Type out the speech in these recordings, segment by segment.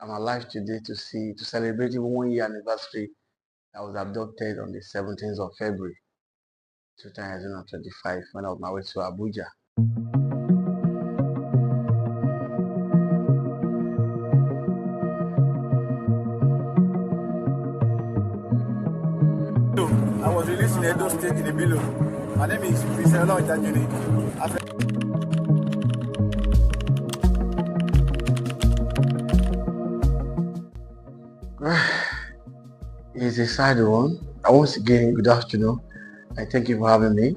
I'm alive today to celebrate the 1 year anniversary. I was abducted on the 17th of February 2025 when I was on my way to Abuja. I was released in Ondo State in the below. My name is Eniola Joseph Ojajuni. It's a sad one. Once again, good afternoon, and thank you for having me.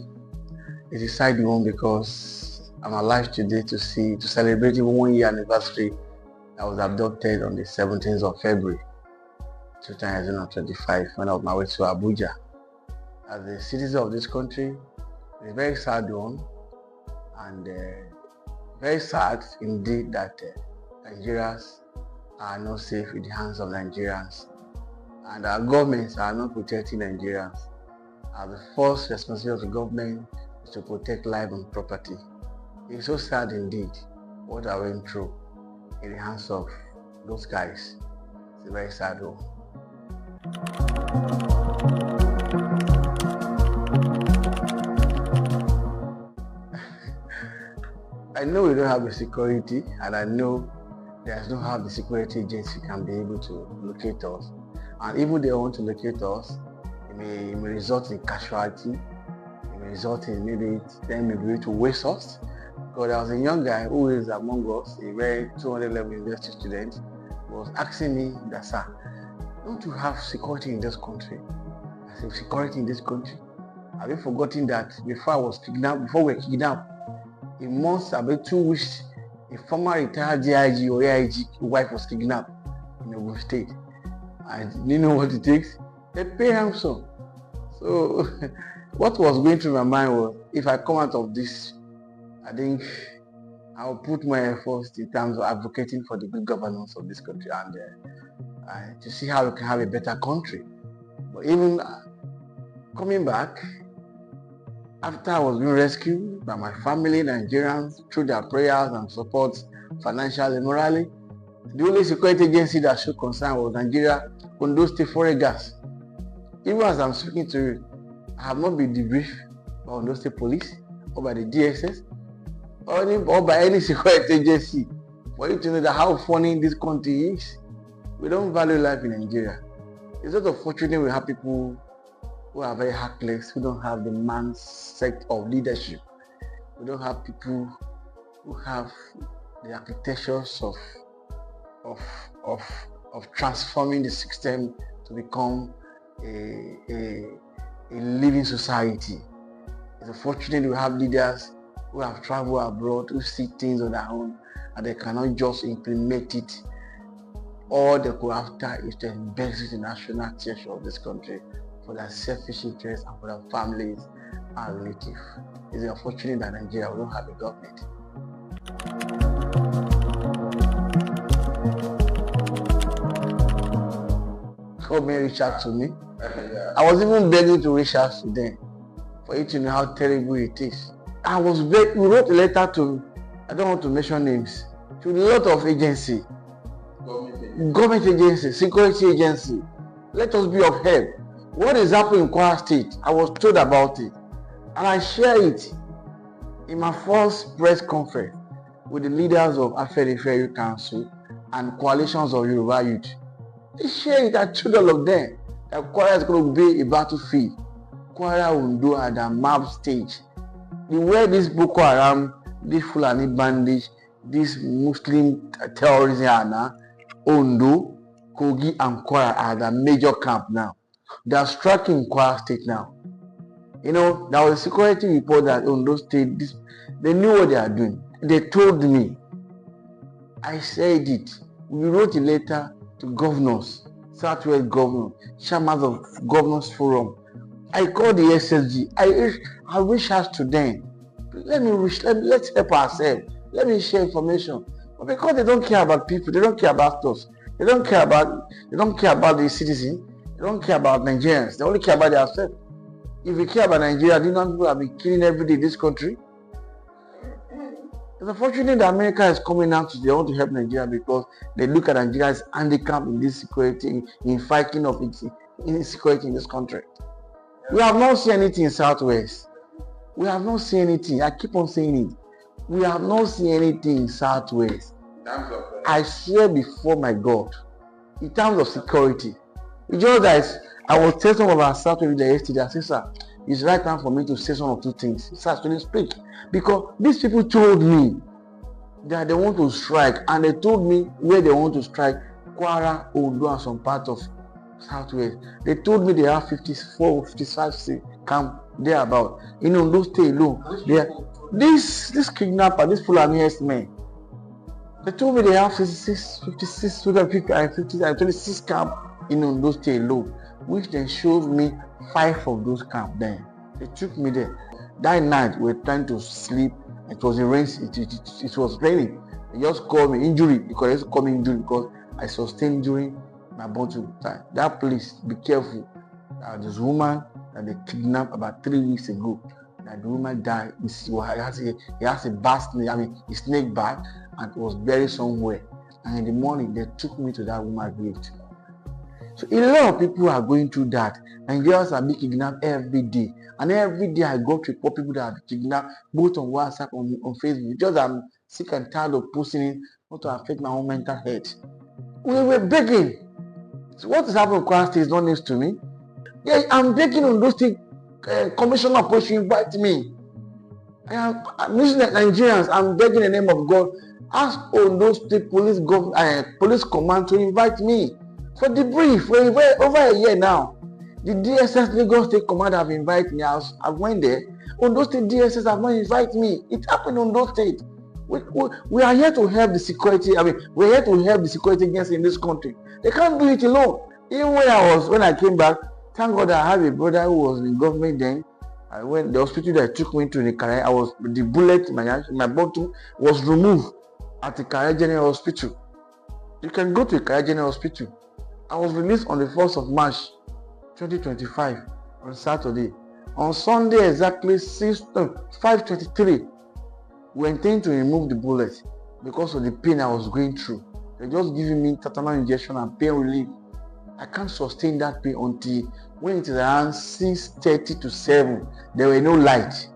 It's a sad one because I'm alive today to celebrate the 1 year anniversary. I was abducted on the 17th of February 2025 when I was on my way to Abuja. As a citizen of this country, it's a very sad one, and very sad indeed that Nigerians are not safe in the hands of Nigerians, and our governments are not protecting Nigerians. The first responsibility of the government is to protect life and property. It's so sad indeed what I went through in the hands of those guys. It's a very sad one. I know we don't have the security, and I know there's no how the security agency can be able to locate us. And even if they want to locate us, it may result in casualty. It may result in maybe them may be able to waste us. Because there was a young guy who is among us, a very 200 level university student, was asking me that, sir, don't you have security in this country? I said, security in this country? Have you forgotten that before we were kidnapped, in months, about 2 weeks, a former retired DIG or AIG wife was kidnapped in Ondo State. And you know what it takes? They pay ransom. So what was going through my mind was, if I come out of this, I think I'll put my efforts in terms of advocating for the good governance of this country and to see how we can have a better country. But even coming back, after I was being rescued by my family, Nigerians, through their prayers and support, financially and morally, the only security agency that showed concern was Nigeria, Ondo State Foreign Gas. Even as I'm speaking to you, I have not been debriefed by Ondo State Police or by the DSS or by any security agency for you to know that how funny this country is. We don't value life in Nigeria. It's not unfortunate we have people who are very heartless, who don't have the mindset of leadership. We don't have people who have the architectures of transforming the system to become a living society. It's unfortunate we have leaders who have traveled abroad, who see things on their own, and they cannot just implement it. All they go after is to embed the national treasure of this country for their selfish interests and for their families and relatives. It's unfortunate that Nigeria we don't have a government. Government reached out to me. I was even begging to reach out to them for you to know how terrible it is. We wrote a letter to, I don't want to mention names, to a lot of agencies, government agencies, security agency. Let us be of help. What is happening in Kwara State? I was told about it, and I share it in my first press conference with the leaders of Afenifere Youth Council and coalitions of Yoruba youth. They share it. I told all of them that Kwara is going to be a battlefield. Kwara Ondo at the map stage. The way this Boko Haram, this Fulani bandits, this Muslim terrorism are now, Ondo, Kogi, and Kwara are the major camp now. They are striking Kwara State now. You know, there was a security report that Ondo State, they knew what they are doing. They told me. I said it. We wrote a letter to governors, Southwest governors, chairmans of governors forum. I called the SSG. I reached out to them. Let's help ourselves. Let me share information. But because they don't care about people, they don't care about us. They don't care about the citizens. They don't care about Nigerians. They only care about themselves. If we care about Nigeria, do you know people have been killing every day in this country? It's unfortunate that America is coming out they want to help Nigeria because they look at Nigeria's handicap in this security, in fighting of insecurity in this country. We have not seen anything in Southwest. We have not seen anything. I keep on saying it. We have not seen anything in Southwest. I swear before my God, in terms of security, it's just that I was telling some of our Southwest leaders yesterday. I said, sir, it's right time for me to say some or two things. Sir, to speak. Because these people told me that they want to strike, and they told me where they want to strike: Kwara, Ondo, and some part of Southwest. They told me they have 54, 55 camp thereabout. In Ondo State alone, this kidnapper, this Fulani men, they told me they have 56, 56, 50, and 50, and 26 camp in Ondo State alone, which then showed me 5 of those camps. Then they took me there. That night we were trying to sleep. It was in rain. It was raining. They just called me injury, because they just called me injury because I sustained during my bottle time. That place, be careful. This woman that they kidnapped about 3 weeks ago, that the woman died. He has a bad snake, a snake bite, and was buried somewhere. And in the morning, they took me to that woman's grave. So a lot of people are going through that. Nigerians are being kidnapped every day. And every day I go to report people that are kidnapped, both on WhatsApp and on Facebook. Just I'm sick and tired of posting it, not to affect my own mental health. We were begging. So what is happening in Kwara State is not news to me. Yeah, I'm begging on those things. Commissioner of Police to invite me. I'm using Nigerians. I'm begging in the name of God. Ask Ondo State police command to invite me for the brief. We're over a year now. The DSS Lagos State Command have invited me. I went there. Ondo State DSS have not invited me. It happened in Ondo State. We are here to help the security. We're here to help the security agency in this country. They can't do it alone. Even when I came back, thank God I have a brother who was in government then. I went the hospital that took me to the Kare. The bullet in my bottom was removed at the Kare General Hospital. You can go to the Kare General Hospital. I was released on the 1st of March 2025 on Saturday. On Sunday exactly 5:23, we intend to remove the bullet because of the pain I was going through. They're just giving me tetanus injection and pain relief. I can't sustain that pain until when it is around 6:30 to 7. There were no light,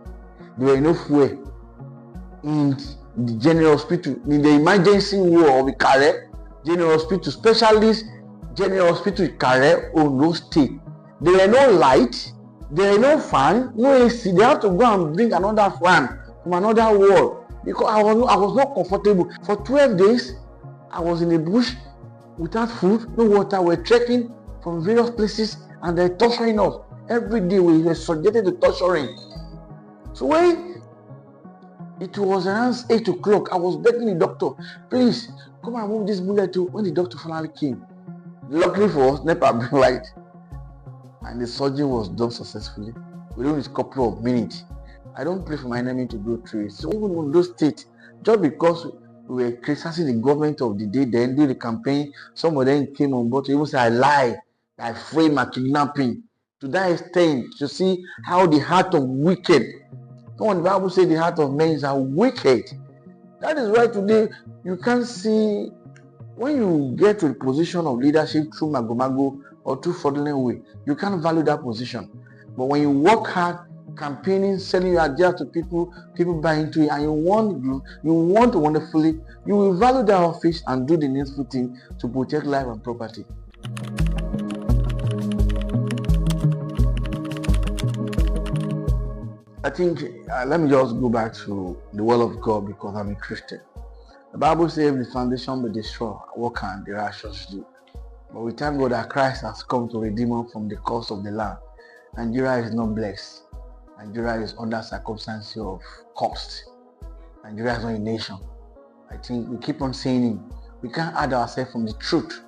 there were no fuel in the general hospital, in the emergency ward of Ikare General Hospital, specialist General Hospital Ikare, Ondo State. There were no light, there were no fan, no AC. They have to go and bring another fan from another ward because I was not comfortable. For 12 days, I was in the bush without food, no water. We're trekking from various places and they're torturing us. Every day we were subjected to torturing. So when it was around 8 o'clock, I was begging the doctor, please come and move this bullet too. When the doctor finally came, luckily for us, NEPA brought light. And the surgery was done successfully within a couple of minutes. I don't pray for my enemy to go through it. So even in those states, just because we were criticizing the government of the day, then do the campaign, some of them came on board to even say I lie, I frame my kidnapping. To that extent, to see how the heart of wicked. Come on, the Bible says the heart of men are wicked. That is why today you can't see when you get to the position of leadership through mago or through fraudulent way, you can't value that position. But when you work hard, campaigning, selling your ideas to people buy into it, and you want to wonderfully, you will value that office and do the needful thing to protect life and property. I think, let me just go back to the word of God because I'm a Christian. The Bible says the foundation be destroyed, what can the righteous do? But we thank God that Christ has come to redeem us from the curse of the land. Nigeria is not blessed. Nigeria is under circumstances of cost. Nigeria is not a nation. I think we keep on saying it. We can't hide ourselves from the truth.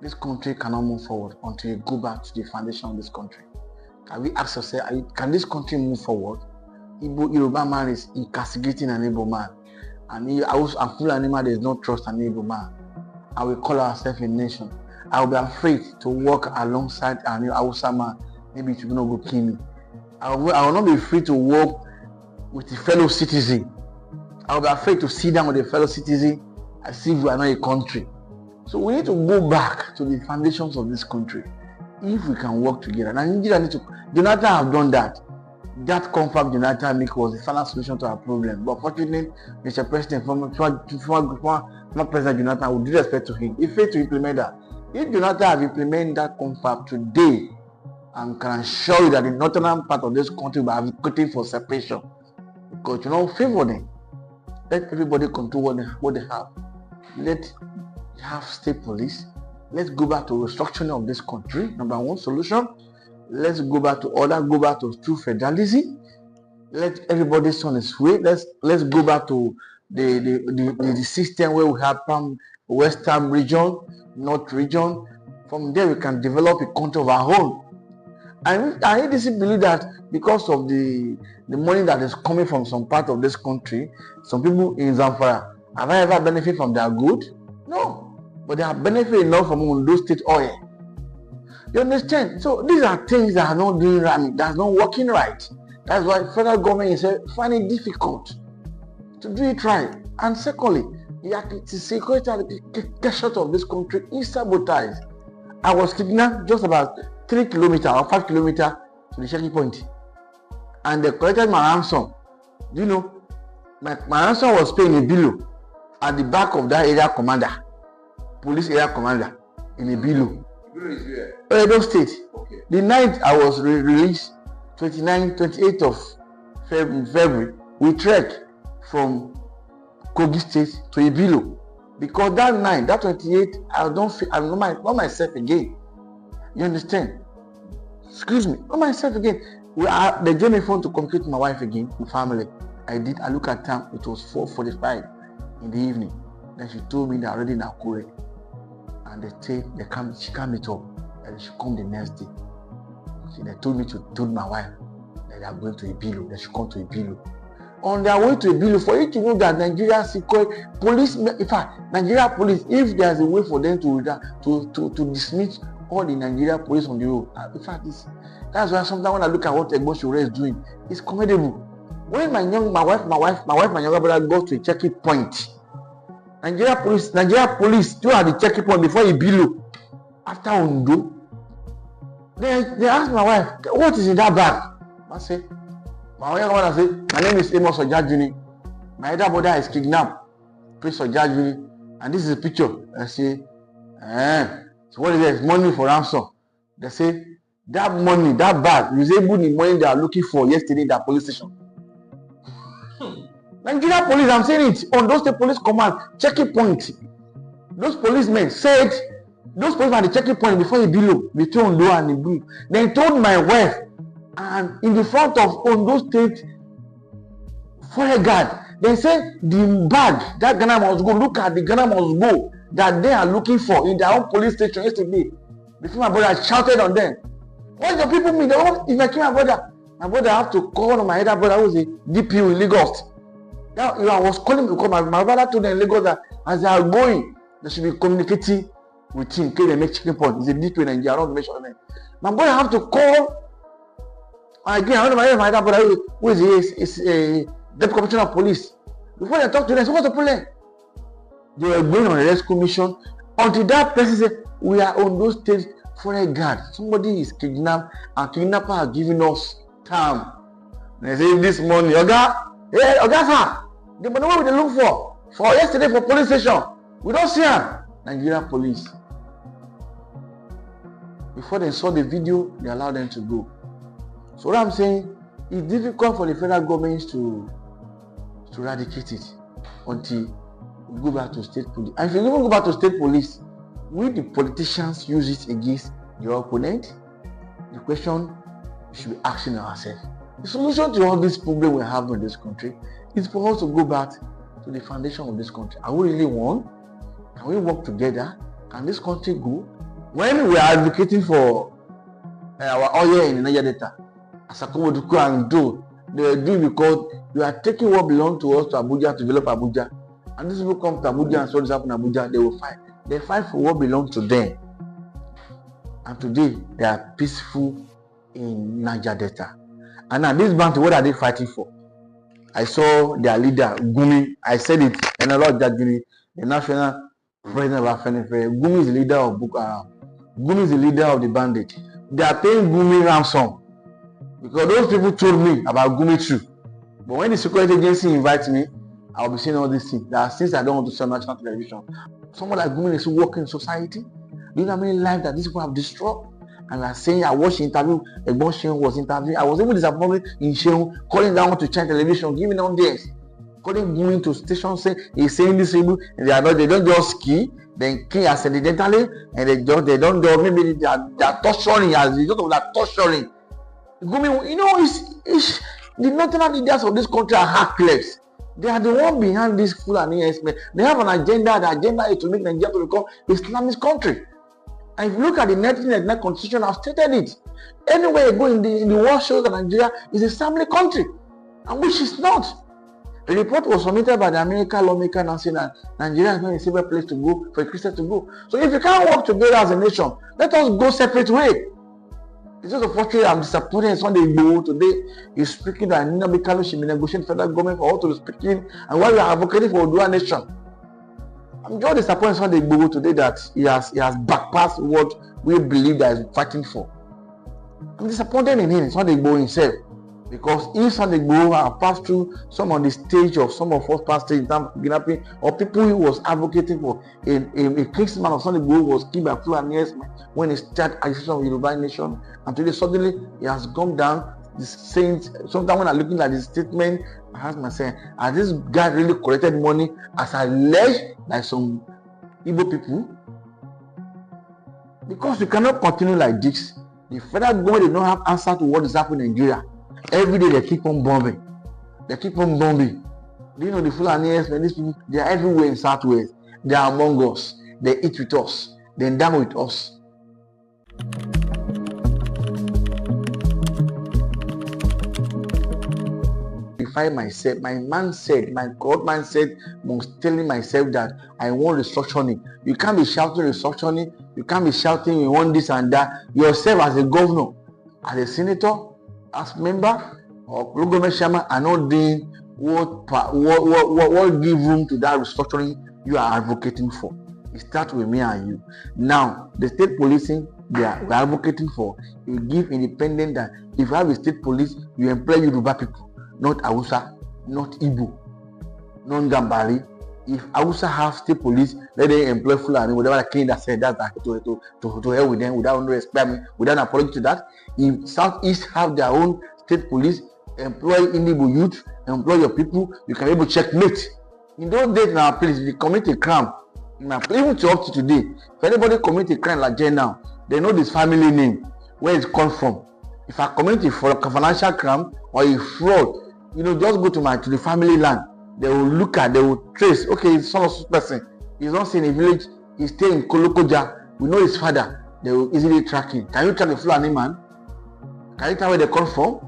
This country cannot move forward until we go back to the foundation of this country. Can we ask ourselves, can this country move forward? Yoruba man is incastigating an Igbo man. And Fulani man does not trust an Igbo man. And we call ourselves a nation. I will be afraid to walk alongside an Hausa man. Maybe it will not go kill me. I will not be free to walk with a fellow citizen I will be afraid to sit down with a fellow citizen as if we are not a country. So we need to go back to the foundations of this country if we can work together. And Nigeria need to. Jonathan have done that. That compact Jonathan make was the final solution to our problem. But fortunately, Mr. President, former President Jonathan, with due respect to him, he failed to implement that. If Jonathan have implemented that compact today, I can assure you that the northern part of this country will be advocating for separation. Because you know, favor them. Let everybody control what they have. Let have state police. Let's go back to restructuring of this country. Number one solution. Let's go back to order. Go back to true federalism. Let everybody on its way. Let's go back to the system where we have from Western region, North region. From there we can develop a country of our own. And I believe that because of the money that is coming from some part of this country, some people in Zamfara, have I ever benefited from their good? No. But they have benefited enough from Ondo State oil. You understand? So these are things that are not doing right, that's not working right. That's why federal government is finding it difficult to do it right. And secondly, the security and the short of this country is sabotaged. I was kidnapped just about 3 kilometers or 5 kilometers to the checking point, and they collected my ransom. You know, my ransom was paying a below at the back of that area commander, police area commander in a below. Ondo State. Okay. The night I was released, 28th of February, we trekked from Kogi State to Ibilo. Because that night, that 28th, I'm not myself again. You understand? Excuse me, not myself again. They gave me phone to communicate with my wife again, with family. I did. I look at time, it was 4:45 in the evening. Then she told me they're already in Akure. And she can't meet up. And she come the next day. So they told me to tell my wife that they are going to Ibilo. They should come to Ibilo. On their way to Ibilo, for you to know that Nigeria security police, in fact, Nigeria police, if there's a way for them to dismiss all the Nigeria police on the road, in fact, that's why sometimes when I look at what Egboshure is doing, it's commendable. When my younger brother goes to a checking point, Nigeria police still at the checking point before Ibilo, after Ondo. They asked my wife, what is in that bag? I say, my younger brother say, my name is Eniola Joseph Ojajuni. My elder brother is kidnapped, Prince Ojajuni, and this is a picture. I say, so what is it? It's money for ransom. They say, that money, that bag, resembles the money they are looking for yesterday in that police station. Nigeria police, I'm saying it, on Ondo State Police Command, checking point. Those policemen said, those policemen at the checking point before Ibilo, between Ondo and Ibilo. They told my wife, and in the front of Ondo State forest guard, they said the bag that Ghana must go, look at the Ghana must go that they are looking for in their own police station yesterday. Before my brother shouted on them. What do people mean? If I kill my brother have to call on my elder brother who is a DPO in Lagos. Now, I was calling because my brother told them in Lagos that as they are going, they should be communicating with him. Okay, they make checking point. It's a DPO in Nigeria. I don't mention them. My brother have to call. Again, I don't know my elder brother who is a deputy commissioner of police. Before they talk to them, so what's the problem? They were going on a rescue mission until that person said, we are on those State forest guard. Somebody is kidnapped and kidnapper are giving us time. And they say this morning, Oga, hey, Oga sir, the money what we look for yesterday for police station. We don't see her. Nigeria police. Before they saw the video, they allowed them to go. So what I'm saying, it's difficult for the federal government to eradicate it until we go back to state police. And if you even go back to state police, will the politicians use it against your opponent? The question we should be asking ourselves. The solution to all this problem we have in this country is for us to go back to the foundation of this country. Are we really one? Can we work together? Can this country go? When we are advocating for our oil in the Niger Delta, as a Komoduku and do, they are doing because we are taking what belongs to us to Abuja to develop Abuja. And these people come to Abuja and so this happen in Abuja, they will fight. They fight for what belongs to them. And today, they are peaceful in Niger Delta. And now this bounty, what are they fighting for? I saw their leader, Gumi. I said it, Eniola Joseph, the national president of Afenifere. Gumi is the leader of Boko Haram. Gumi is the leader of the bandit. They are paying Gumi ransom because those people told me about Gumi too. But when the security agency invites me, I'll be saying all these things. There are things I don't want to say on national television. Someone like Gumi is working in society. Do you know how many lives that these people have destroyed? And I'm saying, I watched the interview, Egbon Shehu was interviewed. I was even disappointed in Shehu calling down to China television, giving down this, calling Gumi to station, saying he's saying this people, and they don't just ski, then kill accidentally, and they don't do, maybe they are torturing as a result of that torturing. Gumi, you know, it's the national leaders of this country are heartless. They are the one behind this Fulani experiment. They have an agenda. The agenda is to make Nigeria to become an Islamist country. And if you look at the 1999 constitution, I've stated it. Anywhere you go in the world shows that Nigeria is a Islamic country, and which is not. A report was submitted by the American lawmaker now saying that Nigeria is not a safe place to go for a Christian to go. So if you can't work together as a nation, let us go separate way. It's just unfortunate. I'm disappointed in Sunday Igboho today. He's speaking that Nina Bikalo should be negotiating federal government for all to be speaking, and while we are advocating for Odua nation. I'm just disappointed in Sunday Igboho today that he has bypassed what we believe that he's fighting for. I'm disappointed in him, Sunday Igboho himself, because if Sunday Igboho have passed through some on the stage of some of us past stage in terms of kidnapping, or people he was advocating for, a kingsman of Sunday Igboho was killed by Fulani when he started agitation of Yoruba nation, and today suddenly he has come down. Saying sometimes when I'm looking at his statement, I ask myself, has this guy really collected money as alleged by some Igbo people? Because we cannot continue like this. The federal government did not have answer to what is happening in Nigeria. Every day they keep on bombing. They keep on bombing. Do you know the Fulani men, these people, they are everywhere in Southwest. They are among us. They eat with us. They dine with us. Myself, my mindset, my God mindset was telling myself that I want restructuring. You can't be shouting restructuring. You can't be shouting you want this and that. Yourself as a governor, as a senator, as member or local government chairman are not doing what give room to that restructuring you are advocating for. It starts with me and you. Now the state policing we are advocating for, you give independent that if you have a state police, you employ Yoruba people. Not Hausa, not Igbo, not Gambari. If Hausa have state police, let them employ Fulani, whatever the king that said that to hell with them without no respect, without an apology to that. If Southeast have their own state police, employ Igbo youth, employ your people, you can be able to checkmate. In those days now, please, if you commit a crime, even to up to today, if anybody commit a crime like that now, they know this family name, where it comes from. If I commit a financial crime or a fraud, just go to the family land. They will look at, they will trace. Okay, it's son of this person. He's not staying in a village. He's staying in Kolokoja. We know his father. They will easily track him. Can you track a Fulani man? Can you tell where they come from?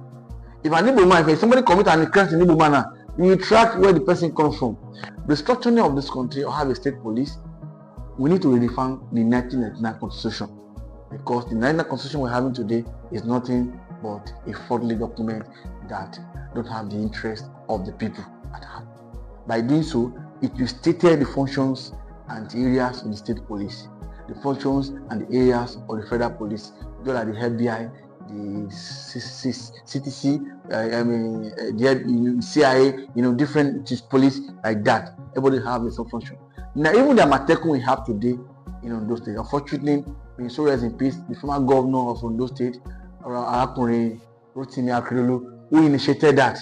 If an Igbo man, if somebody commit an crime in Igbo manner, you will track where the person comes from. The structuring of this country or have a state police, we need to redefine the 1999 constitution. Because the 1999 constitution we're having today is nothing but a fraudulent document that don't have the interest of the people at heart. By doing so, it will state the functions and the areas of the state police, the functions and the areas of the federal police, just like the FBI, the CTC, the CIA, different police like that. Everybody have their own function. Now, even the Amatekun we have today in Ondo State, unfortunately, in so rest in peace, the former governor of Ondo State, Rotimi Akeredolu, who initiated that.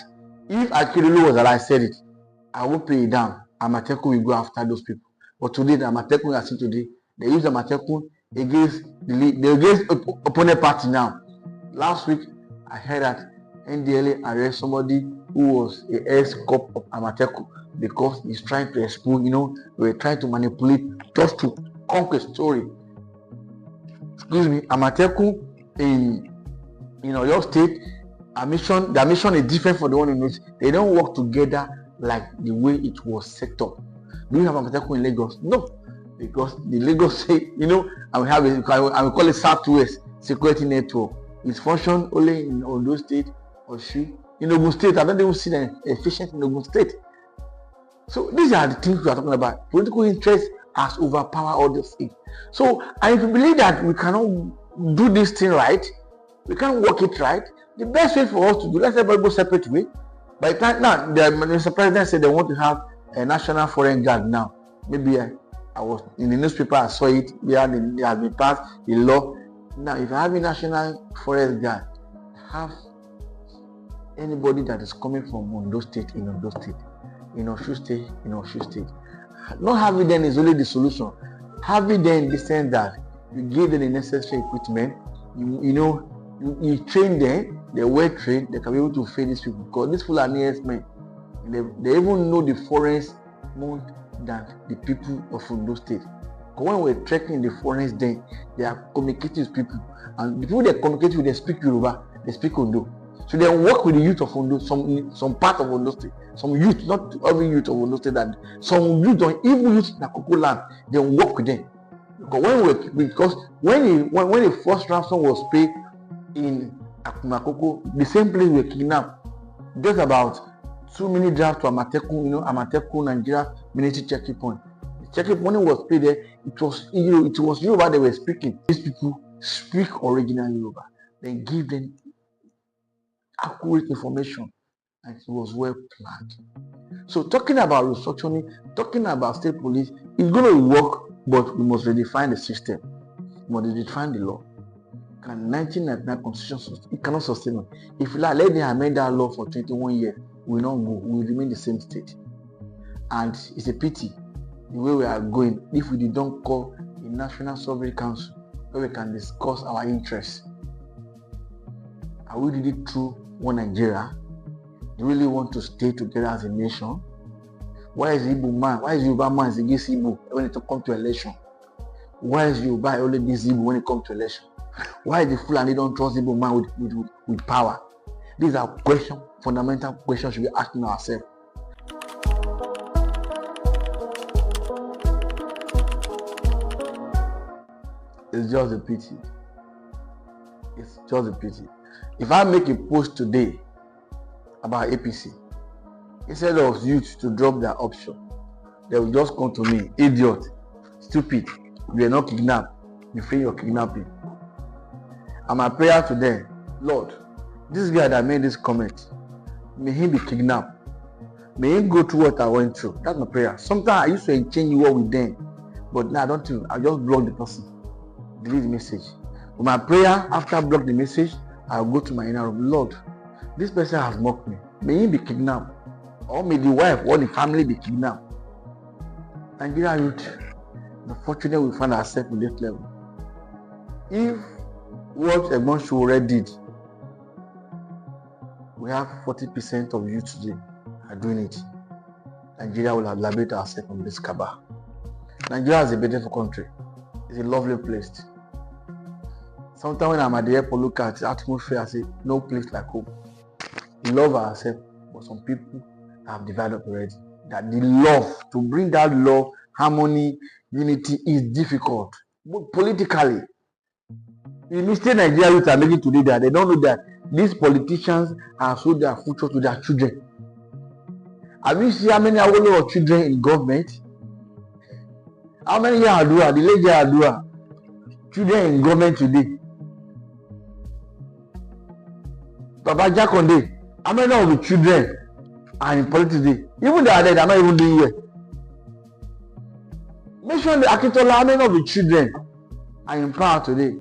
If Akeredolu was alive, said it, I will pay it down. Amatekun will go after those people. But today, the Amatekun we are seeing today, they use the Amatekun against the opponent party now. Last week, I heard that NDLA arrested somebody who was a ex-cop of Amatekun because he's trying to expose, they were trying to manipulate just to conquer story. Excuse me, Amatekun in your state, their mission is different from the one in which they don't work together like the way it was set up. Do you have Amatekun in Lagos? No, because the Lagos say, and we call it Southwest Security Network. It's function only in Ondo State, Osun, in Ondo State. I don't even see them efficient in Ondo State. So these are the things we are talking about. Political interest has overpowered all these things. So, and if you believe that we cannot do this thing right, we can't work it right, the best way for us to do, let's everybody go separate way. By the time now, the Mr. President said they want to have a national foreign guard now. Maybe I was in the newspaper, I saw it, they have been passed the law. Now, if I have a national forest guard, have anybody that is coming from Ondo State in Ondo State, in Ondo State, in Ondo State. Not having them is only the solution. Having them in the sense that you give them the necessary equipment, you train them, they're well trained, they can be able to face these people. Because these people are nearest men. They even know the forest more than the people of Ondo State. Because when we're trekking in the forest, then they are communicating with people. And the people they communicate with, they speak Yoruba, they speak Ondo. So they work with the youth of Ondo, some part of Ondo State, some youth, not every youth of Ondo State, that some youth, or even youth in Akoko land, they work with them. Because when the first ransom was paid in Akoko, the same place we kidnapped, just about 2 minutes drive to Amateku, Nigeria military checking point. The checking point was paid there. It was Yoruba they were speaking. These people speak original Yoruba. They give them accurate information, and it was well planned. So talking about restructuring, talking about state police, it's going to work, but we must redefine the system. We must redefine the law. Can 1999 constitution, it cannot sustain it. If you like, let them amend that law for 21 years, we will not go. We will remain the same state. And it's a pity the way we are going if we don't call a National Sovereign Council where we can discuss our interests. Are we really true one Nigeria? Do we really want to stay together as a nation? Why is Igbo man? Why is Yoruba man against Igbo when it comes to election? Why is Yoruba only against Igbo when it comes to election? Why is the Fulani don't trust Igbo man with power? These are questions, fundamental questions we should be asking ourselves. It's just a pity. It's just a pity. If I make a post today about APC, instead of youth to drop their option, they will just come to me, idiot, stupid, you are not kidnapped, you free your kidnapping. And my prayer to them, Lord, this guy that made this comment, may he be kidnapped. May he go through what I went through. That's my prayer. Sometimes I used to exchange word with them, but now I don't think, I just block the person, delete the message. But my prayer, after I block the message, I'll go to my inner room. Lord, this person has mocked me. May he be kidnapped. Or may the wife or the family be kidnapped. Nigeria youth, unfortunately we find ourselves in this level. If what Egbon Shore did, we have 40% of youth today are doing it, Nigeria will have liberated ourselves from this cabal. Nigeria is a beautiful country. It's a lovely place. Sometimes when I'm at the airport, look at the atmosphere, I say, no place like home. We love ourselves, but some people have developed already. That the love, to bring that love, harmony, unity is difficult. But politically, the mistake Nigeria youth are making today that they don't know that these politicians have sold their future to their children. Have you seen how many of children in government? How many Yadua, the late Yadua, children in government today? Baba Jakonde, how many of the children are in politics today? Even they are dead, they are not even doing well. Mention the Akintola, how many of the children are in power today?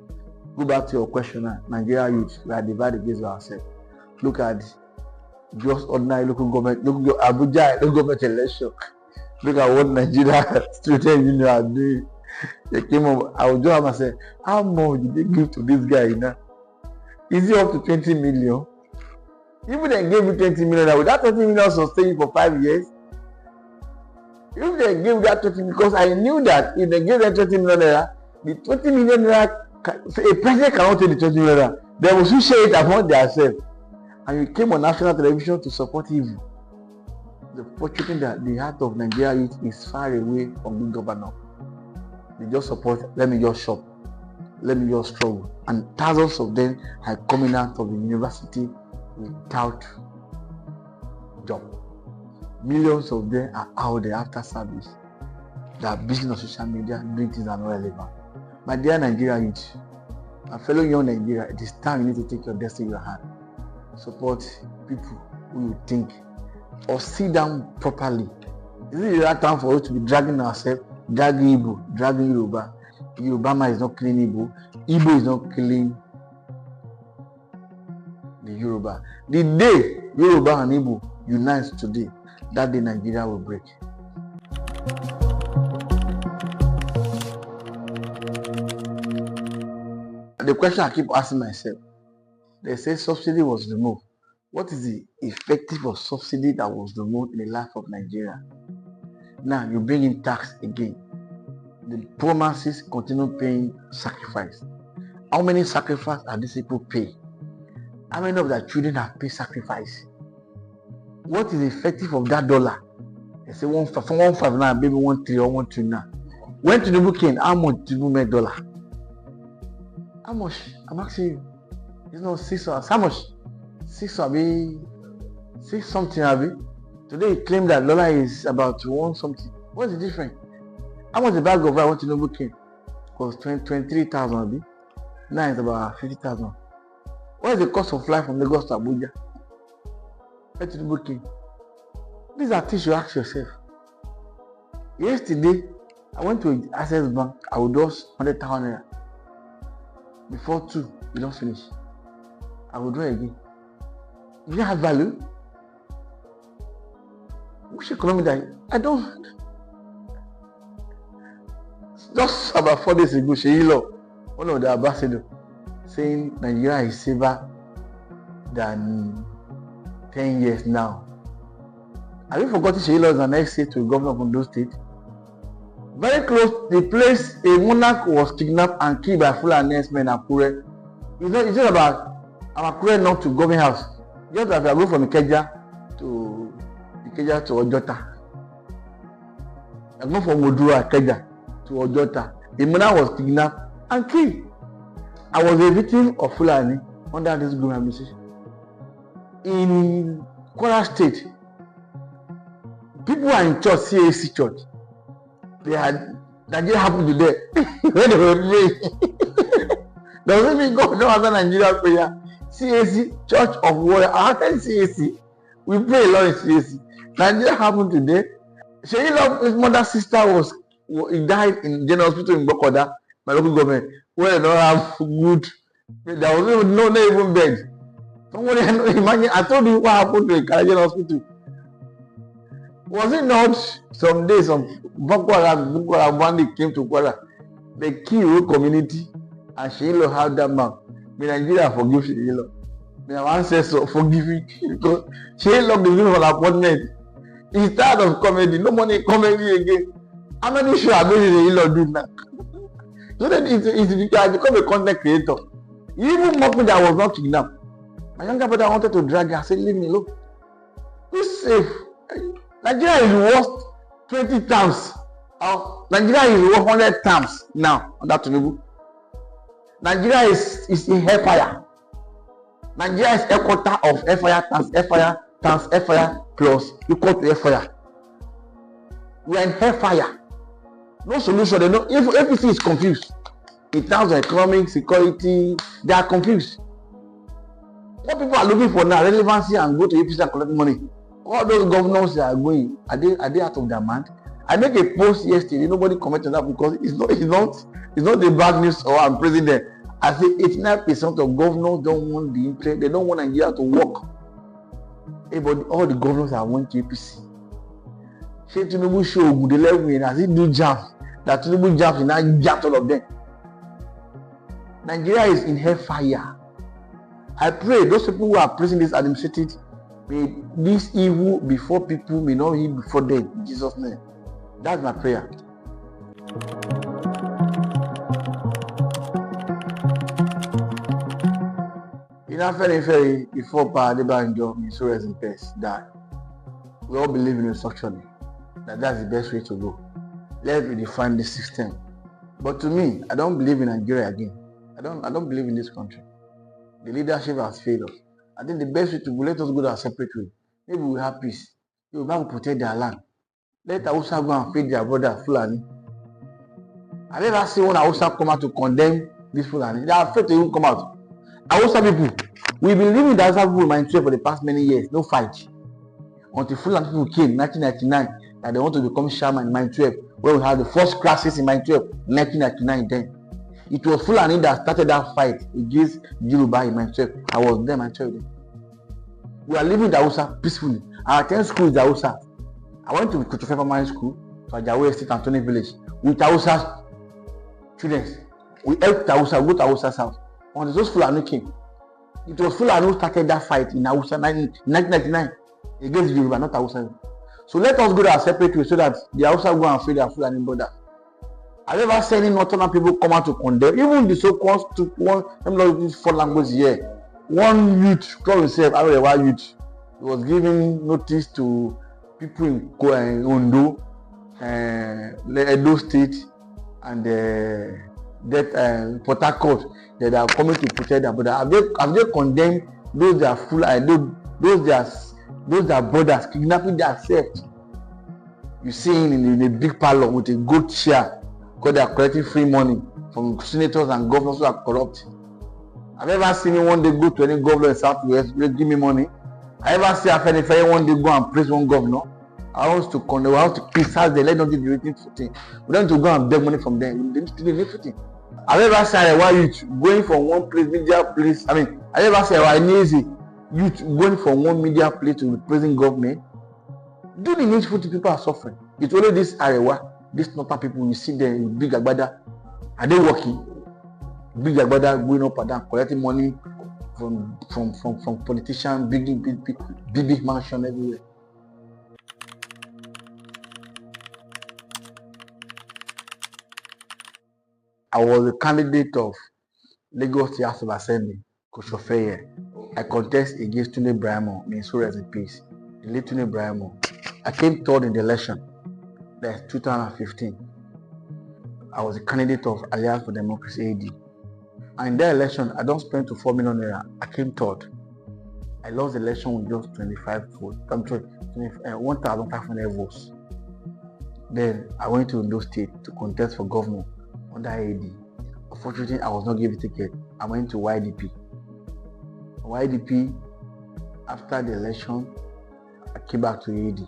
Go back to your question now. Nigeria youth, we are divided against ourselves. Look at just ordinary local government, look at Abuja local government election. Look at what Nigeria student union are doing. They came up, I would just have myself, how much did they give to this guy now? Is it up to 20 million? If they gave you 20 million, would that 20 million sustain you for 5 years? If they gave that 20, because I knew that if they gave that 20 million, the 20 million, so a president cannot take the 20 million. They will share it among themselves. And you came on national television to support evil. The fortunate that the heart of Nigeria youth is far away from good governance. They just support, let me just shop, let me just struggle. And thousands of them are coming out of the university without job. Millions of them are out there after service. They are busy on social media, doing things that are not relevant. My dear Nigeria youth, my fellow young Nigeria, it is time you need to take your destiny in your hand. Support people who you think, or sit down properly. Is it the right time for us to be dragging ourselves, dragging Igbo, dragging Yoruba? Yoruba is not killing Igbo. Igbo is not killing the Yoruba. The day Yoruba and Igbo unite today, that day Nigeria will break. The question I keep asking myself, they say subsidy was removed. What is the effective of subsidy that was removed in the life of Nigeria? Now you bring in tax again. The poor masses continue paying sacrifice. How many sacrifices are these people pay? How many of their children have paid sacrifice? What is the effective of that dollar? They say from 1.5 now, maybe 1.3 or 1.2 now. When Tinubu came, how much Tinubu make dollar? How much? I'm asking you. It's not 6 or how much? 6 or 6 something. Today he claimed that dollar is about 1 something. What's the difference? How much the bag of rice when Tinubu came? Was 23,000. Now it's about 50,000. What is the cost of flight from Lagos to Abuja? When Tinubu came? These are things you ask yourself. Yesterday, I went to Access Bank. I would just 100,000 naira. Before 2, we don't finish. I will draw again. Do you have value? Which economy that I don't. Just about 4 days ago, Sheilo, one of the ambassadors, saying Nigeria is safer than 10 years now. Have you forgotten Sheilo is an ex-state to the governor of Ondo State? Very close, the place a monarch was kidnapped and killed by Fulani men in Akure. It's not about Akure not to government house. Just like I go from Ikeja to Ojota. I go from Odua Ikeja to Ojota. The monarch was kidnapped and killed. I was a victim of Fulani under this government administration. In Kwara State, people are in church, CAC church. They had Nigeria happened to them when they were praying. Doesn't mean God don't answer Nigeria prayer. CAC, Church of Warrior. I attend CAC. We pray a lot in CAC. Nigeria happened today. His mother's sister he died in General Hospital in Bokoda, my local government, where they don't have good. There was no even bed. Somebody imagine. I told you what happened to a General Hospital. Was it not some days of Boko Haram bandit came to Kwara? They killed the community and Sheilo had that man. May Nigeria forgive Sheilo. May our ancestors forgive it because Sheilo gave him an appointment. He's tired of comedy. No money comedy again. How many shows have Sheilo do now? So then I become a content creator. Even mock me that I was not kidnapped. My younger brother wanted to drag me. I said, leave me alone. Be safe. Nigeria is worth 20 times. Nigeria is worth 100 times now under Tinubu. Nigeria is in hellfire. Nigeria is a quarter of hellfire times hellfire plus equal to hellfire. We are in hellfire. No solution. They know if everything is confused. In terms of economic security, they are confused. What people are looking for now, relevancy and go to APC and collect money. All those governors that are going, are they out of their mind? I make a post yesterday, nobody commented on that because it's not the bad news or I'm president. I say 89% of governors don't want the interest, they don't want Nigeria to work. Hey, but all the governors are went to APC. Say Tinubu show good 11 as he do jams, that Tinubu jams and now jams all of them. Nigeria is in hellfire. I pray those people who are praising this administrative, may this evil before people may not be before them in Jesus' name. That's my prayer. In a very before Paradebanjo, insurance in peace, that we all believe in instruction. That's the best way to go. Let's redefine the system. But to me, I don't believe in Nigeria again. I don't believe in this country. The leadership has failed us. I think the best way to go, let us go our separate way. maybe we have peace. Yoruba will protect their land. Let Hausa go and feed their brother Fulani. Have you ever seen one Hausa come out to condemn this Fulani? They are afraid to even come out. Hausa people, we've been living the Hausa people in Nigeria for the past many years, no fight. Until Fulani people came in 1999, that they want to become shaman in 1912, where we had the first crisis in 1912, 1999 then. It was Fulani that started that fight against Yoruba in 1912. I was there in 1912. We are living the Hausa peacefully. I attend school in the Hausa. I went to Kotofe Primary School, to Ajawe Estate and Tony Village, with Hausa students. We helped the Hausa, go to Hausa's house. When those Fulani came, it was Fulani who started that fight in Hausa in 1999 against Yoruba, not Hausa. So let us go our separate way so that the Hausa go and feed their Fulani brothers. Have you ever seen any northern people come out to condemn? Even the so-called took one, let me not use 4 languages here. One youth called himself Arewa youth. He was giving notice to people in Ondo, Ondo State, and Port Harcourt that are coming to protect them. But have they condemned those that are full, those that brothers kidnapping themselves? You see in a big parlor with a gold chair because they are collecting free money from senators and governors who are corrupt. Have you ever seen one day go to any governor in Southwest, give me money? I ever see a one day go and praise one governor? I want to condemn, I want to criticize them, let them do the written thing. We don't need to go and beg money from them. They need to do the written thing. Have you ever seen a youth going from one place, media place? I mean, have you ever seen a easy youth going from one media place to the present government? Do the needful to people are suffering. It's only this Arewa, these northern people, you see them with big agbada. Are they working? Big agbada going up and down, collecting money from politicians, big mansion everywhere. I was a candidate of Lagos House of Assembly, Koshofeye. I contest against Tunde Brahmo, may so rest in peace. The late Tunde Brahmo. I came third in the election. That's 2015. I was a candidate of Alliance for Democracy AD. And in that election, I don't spend to 4 million naira. I came third. I lost the election with just 25 votes. 1,500 votes. Then I went to Ondo State to contest for governor under AD. Unfortunately, I was not given a ticket. I went to YDP. YDP, after the election, I came back to AD.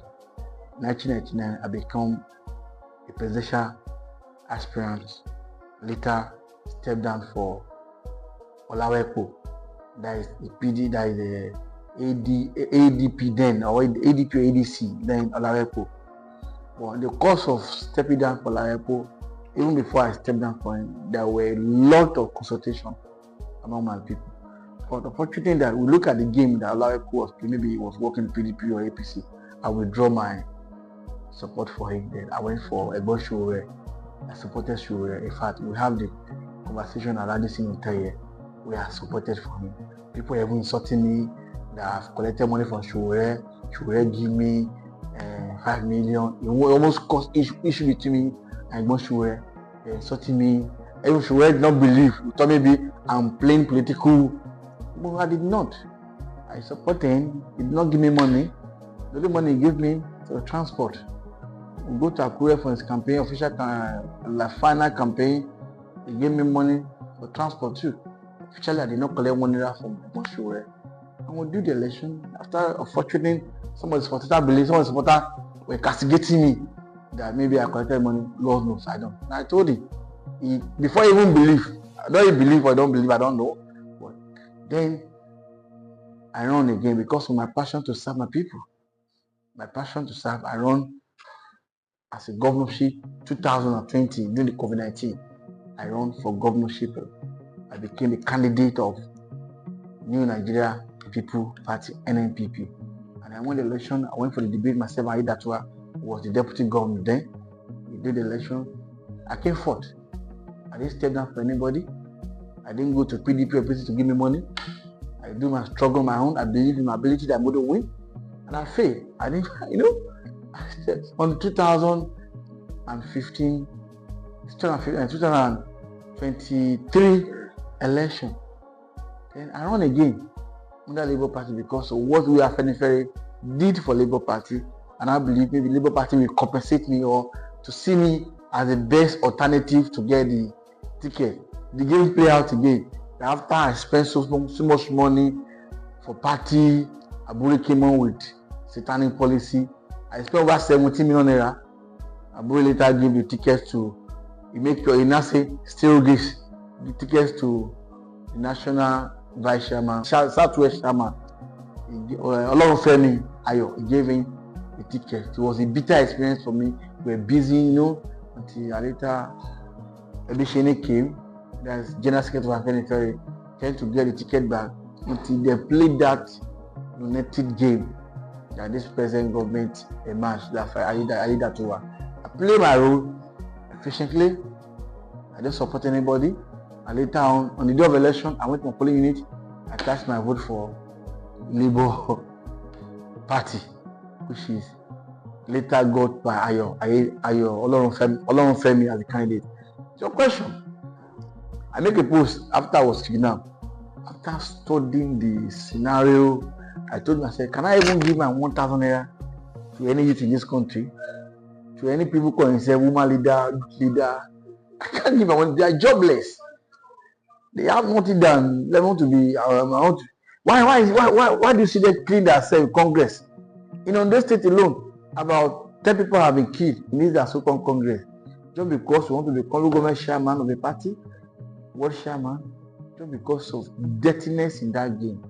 1999, I became a presidential aspirant. Later, stepped down for Olawepo. That is the PD, that is the ADP then, or ADP or ADC, then Olawepo. But in the course of stepping down for Olawepo, even before I stepped down for him, there were a lot of consultation among my people. But unfortunately, that we look at the game that Olawepo was playing, maybe he was working PDP or APC, I withdraw my support for him. Then I went for Ebo Shure. I supported Shure. In fact, we have the conversation around this entire. We are supported for him. People even insulting me that I've collected money from Shure. Shure give me 5 million. It almost caused issue between me and Ebo Shure. They're insulting me. Even Shure did not believe. He thought maybe I'm playing political. But I did not. I supported him. He did not give me money. The only money he gave me for transport. We go to Akure for his campaign, official final campaign. He gave me money for transport too. Officially, I did not collect money from Shure. And we do the election. After unfortunately, some of the supporters believe, some of the supporters were castigating me that maybe I collected money. God knows, I don't. And I told him, before he even believe, I don't even believe or I don't believe, I don't know. But then I run again because of my passion to serve my people. My passion to serve, I run as a governorship 2020 during the COVID-19. I run for governorship. I became a candidate of New Nigeria People Party, NNPP. And I won the election. I went for the debate myself. Ayidatua was the deputy governor then. We did the election. I came forth. I didn't step down for anybody. I didn't go to PDP or PDP to give me money. I do my struggle on my own. I believe in my ability that I'm going to win. And I failed. I didn't, on 2015, 2023 election. Then I run again under Labour Party because of what we are very did for Labour Party, and I believe maybe Labour Party will compensate me or to see me as the best alternative to get the ticket. The game play out again. After I spent so much money for party, Abure came on with satanic policy. I spent over 17 million naira. Abure later gave the tickets to, still gives the tickets to the national vice chairman, Southwest chairman. Olorunfemi Ayo, he gave him the ticket. It was a bitter experience for me. We were busy, until later Ebishene came. There's General Secretary of Afenifere, trying to get the ticket back until they played that lunatic game that this present government emerged. That's why I did that to her. I play my role efficiently. I don't support anybody. And later on the day of election, I went to my polling unit. I cast my vote for Labour Party, which is later got by Ayo Olorunfemi as a candidate. So, question. I make a post after I was kidnapped. After studying the scenario, I told myself, can I even give my 1,000 naira to any youth in this country? To any people calling themselves woman leader, leader? I can't give my money. They are jobless. They have nothing done. They want to be. Why do you see them clean themselves in Congress? In Ondo State alone, about 10 people have been killed in this so-called Congress just because we want to become government chairman of a party. What chairman? Just because of dirtiness in that game.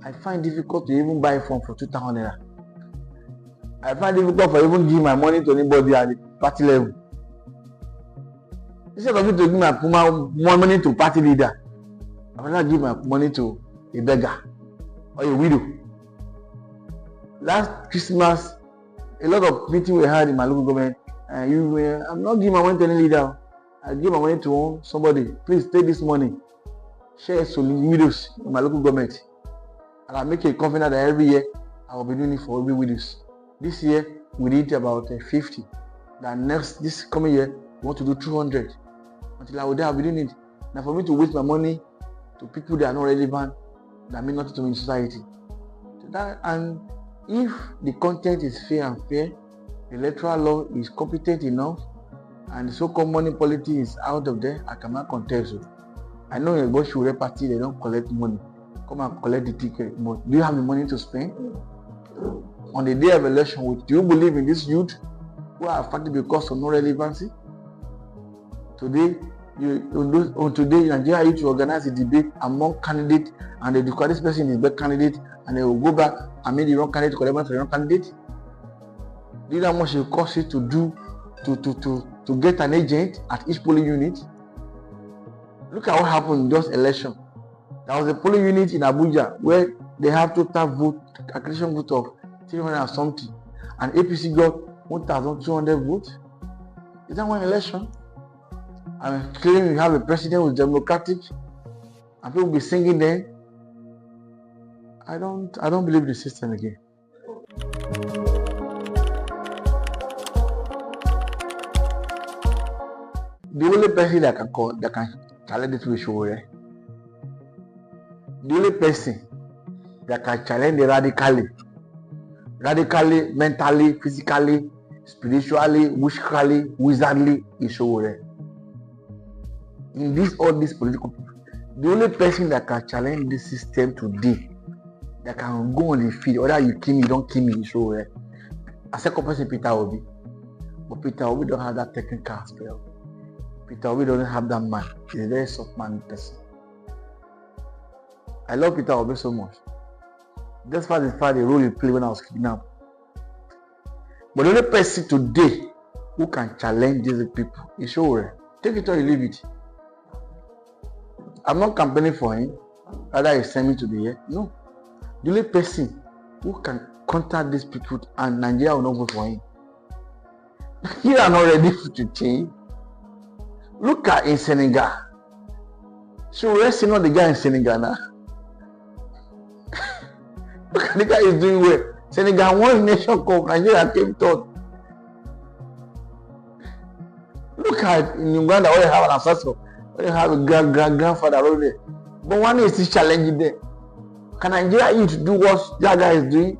I find it difficult to even buy a phone for 2,000 naira. I find it difficult for even give my money to anybody at the party level. Instead of me to give my more money to party leader, I would not give my money to a beggar or a widow. Last Christmas, a lot of meetings we had in my local government. I'm not giving my money to any leader. I give my money to somebody. Please take this money. Share it to widows in my local government. And I make a confidence that every year I will be doing it for every widows. This year we did about 50. This coming year we want to do 200. Until I will die, I'll be doing it. Now for me to waste my money to people that are not relevant, that mean nothing to me in society. And if the content is fair and fair, the electoral law is competent enough, and the so-called money politics is out of there, I cannot contest it. I know a Boshore party, they don't collect money. Come and collect the ticket. But do you have the money to spend? On the day of election, do you believe in this youth who are affected because of no relevancy? Today, Nigeria youth to organize a debate among candidates, and they declare this person is the best candidate, and they will go back and make the wrong candidate to collect money for the wrong candidate. Do you know how much it costs you to do to get an agent at each polling unit? Look at what happened in this election. There was a polling unit in Abuja where they have total vote, accreditation vote of 300 and something, and APC got 1,200 votes. Is that one election? And claiming we have a president who is democratic, and people will be singing then. I don't believe the system again. The only person that can challenge this issue, the only person that can challenge the radically, mentally, physically, spiritually, wizardly issue. In all these political people, the only person that can challenge this system today, that can go on the field, whether you kill me, you don't kill me, issue. A second person, Peter Obi. But Peter Obi don't have that technical aspect. Peter Obi doesn't have that man. He's a very soft man person. I love Peter Obi so much. That's why the role he played when I was kidnapped. But the only person today who can challenge these people is Showore. Take it or you leave it. I'm not campaigning for him. Rather, he sent me to be here. No. The only person who can contact these people and Nigeria will not vote for him. You are not ready to change. Look at in Senegal. So we're seeing not the guy in Senegal now. Look at the guy is doing well. Senegal won nation cup. Nigeria came third. Look at in Uganda where they have an ancestor, where they have a grandfather over there. But one is still challenging them. Can Nigeria youth do what that guy is doing?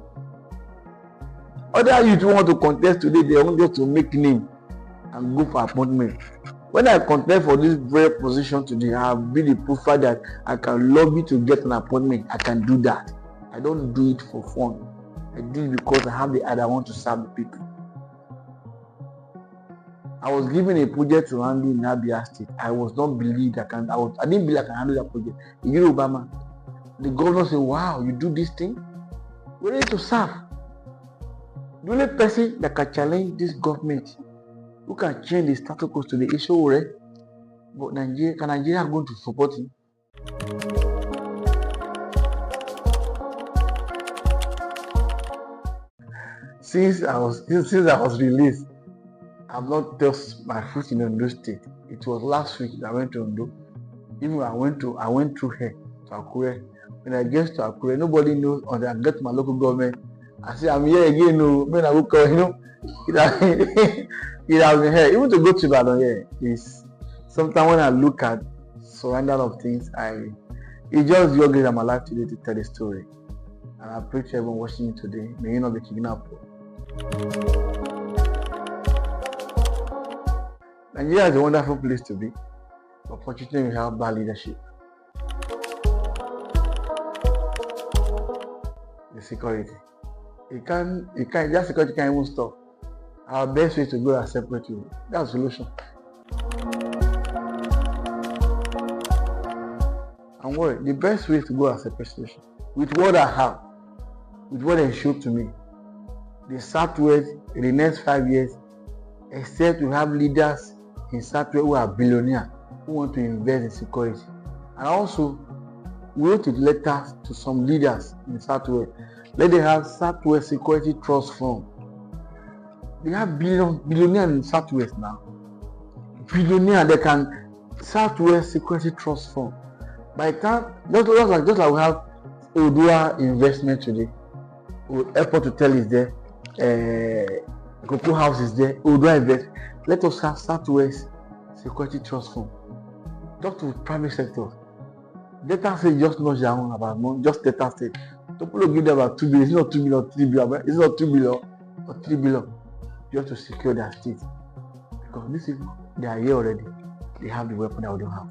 Other youth who want to contest today, they want just to make name and go for appointment. When I contest for this very position today, I have been the proof that I can lobby to get an appointment. I can do that. I don't do it for fun. I do it because I have the idea I want to serve the people. I was given a project to handle in Abia State. I was not believed I didn't believe I can handle that project. You know, Obama, the governor said, "Wow, you do this thing? We're ready to serve." The only person that can challenge this government, who can change the status quo to the issue, right? But Nigeria are going to support him. Since I was released, I've not touched my foot in Ondo State. It was last week that I went to Ondo. Even I went through here to Akure. When I get to Akure, nobody knows until I get to my local government. I say, I'm here again, when I go call, it has been here. Even to go to Ibadan here is sometimes when I look at surrender of things, it's just your grace I'm alive today to tell the story. And I pray to everyone watching me today, may you not be kidnapped. Nigeria is a wonderful place to be, but fortunately we have bad leadership. The security. That security can't even stop. Our best way is to go and separate you. That's the solution. And what? The best way is to go and separate solution. With what I have, with what they showed to me, the Southwest in the next 5 years, except we have leaders in Southwest who are billionaires who want to invest in security. And also, we wrote a letter to some leaders in Southwest. Let them have Southwest Security Trust Fund. They have billionaires in Southwest now. Billionaires, they can Southwest Security Trust Fund. By the time, just like we have Odua investment today, Airport Hotel is there, Cocoa House is there, Odua invest. Let us have Southwest Security Trust Fund. Talk to the private sector. Data say just not their own about money, just data say. People give them about 2 billion, it's not 2 billion or 3 billion, it's not 2 billion or 3 billion just to secure their state. Because these people, they are here already. They have the weapon that we don't have.